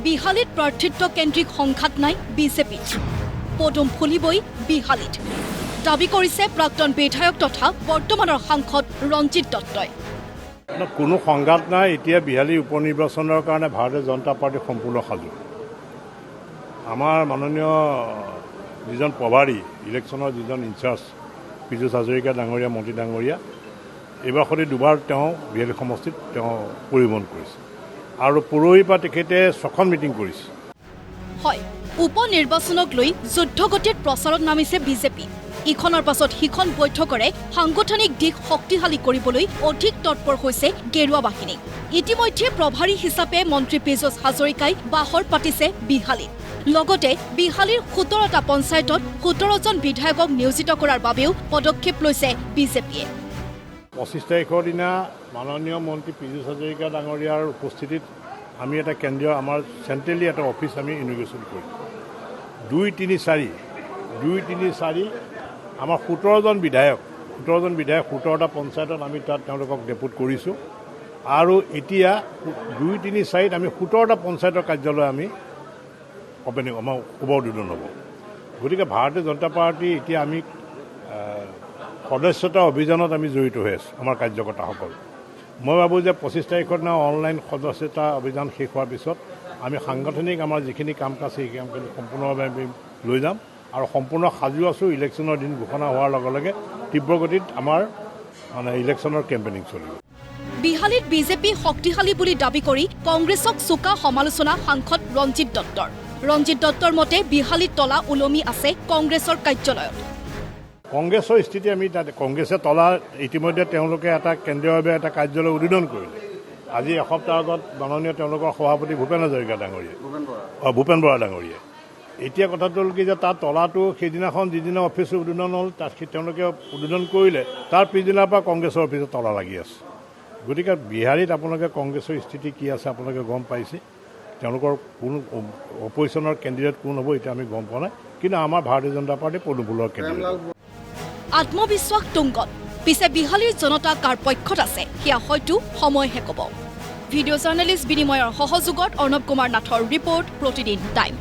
বিহালীত প্ৰাৰ্থিত্ব কেন্দ্ৰিক সংঘাত নাই বিজেপিত পদুম ফুলিবই বিহালীত দাবী কৰিছে প্ৰাক্তন বিধায়ক তথা বৰ্তমানৰ সাংসদ ৰঞ্জিত দত্তই কোনো সংঘাত নাই এতিয়া বিহালী উপনিৰ্বাচনৰ কাৰণে ভাৰতীয় জনতা পাৰ্টি সম্পূৰ্ণ সাজু আমাৰ মাননীয় যিজন প্ৰভাৰী ইলেকশ্যনৰ যিজন ইনচাৰ্জ পীযুষ হাজৰিকা ডাঙৰীয়া মন্ত্ৰী ডাঙৰীয়া এইবাৰ সৈতে দুবাৰ তেওঁ বিহালী সমষ্টিত তেওঁ পৰিভ্ৰমণ কৰিছে আৰু পৰহিৰ পৰা তেখেতে 6খন মিটিং কৰিছে হয় উপনিৰ্বাচনক লৈ যুদ্ধগতিত প্ৰচাৰত নামিছে বিজেপি ইখনৰ পাছত সিখন বৈঠকৰে সাংগঠনিক দিশ শক্তিশালী কৰিবলৈ অধিক তৎপৰ হৈছে গেৰুৱা বাহিনী ইতিমধ্যে প্ৰভাৰী হিচাপে মন্ত্ৰী পীযুষ হাজৰিকাই বাহৰ পাতিছে বিহালীত লগতে বিহালীৰ 17টা পঞ্চায়তত 17জন বিধায়কক নিয়োজিত কৰাৰ বাবেও পদক্ষেপ লৈছে বিজেপিয়ে 25 তাৰিখৰ দিনা মাননীয় মন্ত্ৰী পীযুষ হাজৰিকা ডাঙৰীয়াৰ উপস্থিতিত আমি এটা কেন্দ্ৰীয় আমাৰ চেণ্ট্ৰেলি এটা অফিচ আমি ইনগ্ৰেশ্যন কৰিম 2-3-4 আমাৰ 17জন বিধায়ক 17টা পঞ্চায়তত আমি তাত তেওঁলোকক ডেপুট কৰিছোঁ আৰু এতিয়া 2-3-4ত আমি 17টা পঞ্চায়তৰ কাৰ্যালয় আমি অপেনিং আমাৰ শুভ উদ্বোধন হ'ব গতিকে ভাৰতীয় জনতা পাৰ্টি এতিয়া আমি সদস্যতা অভিযানত আমি জড়িত হৈ আছোঁ আমাৰ কাৰ্যকৰ্তাসকল মই ভাবোঁ যে 25 তাৰিখৰ দিনা অনলাইন সদস্যতা অভিযান শেষ হোৱাৰ পিছত আমি সাংগঠনিক আমাৰ যিখিনি কাম কাজ সেই কামখিনি সম্পূৰ্ণভাৱে আমি লৈ যাম আৰু সম্পূৰ্ণ সাজু আছোঁ ইলেকশ্যনৰ দিন ঘোষণা হোৱাৰ লগে লগে তীব্ৰগতিত আমাৰ মানে ইলেকশ্যনৰ কেম্পেইনিং চলিব বিহালীত বিজেপি শক্তিশালী বুলি দাবী কৰি কংগ্ৰেছক চোকা সমালোচনা সাংসদ ৰঞ্জিত দত্তৰ মতে বিহালীত তলা ওলমি আছে কংগ্ৰেছৰ কাৰ্যালয়ত কংগ্ৰেছৰ স্থিতি আমি তাত কংগ্ৰেছে তলা ইতিমধ্যে তেওঁলোকে এটা কেন্দ্ৰীয়ভাৱে এটা কাৰ্যালয় উদ্বোধন কৰিলে আজি এসপ্তাহ আগত মাননীয় তেওঁলোকৰ সভাপতি ভূপেন হাজৰিকা ডাঙৰীয়া ভূপেন বৰা ডাঙৰীয়া এতিয়া কথাটো হ'ল কি যে তাত তলাটো সেইদিনাখন যিদিনা অফিচ উদ্বোধন হ'ল তাত তেওঁলোকে উদ্বোধন কৰিলে তাৰ পিছদিনাৰ পৰা কংগ্ৰেছৰ অফিচত তলা লাগি আছে গতিকে বিহাৰীত আপোনালোকে কংগ্ৰেছৰ স্থিতি কি আছে আপোনালোকে গম পাইছে তেওঁলোকৰ কোন অপজিশ্যনৰ কেণ্ডিডেট কোন হ'ব এতিয়া আমি গম পোৱা নাই কিন্তু আমাৰ ভাৰতীয় জনতা পাৰ্টি পদুম ফুলৰ কেণ্ডিডেট আত্মবিশ্বাস তুংগত পিছে বিহালীৰ জনতা কাৰ পক্ষত আছে সেয়া হয়তো সময়হে ক'ব ভিডিঅ' জাৰ্নেলিষ্ট বিনিময়ৰ সহযোগত অৰ্ণৱ কুমাৰ নাথৰ ৰিপৰ্ট প্ৰতিদিন টাইম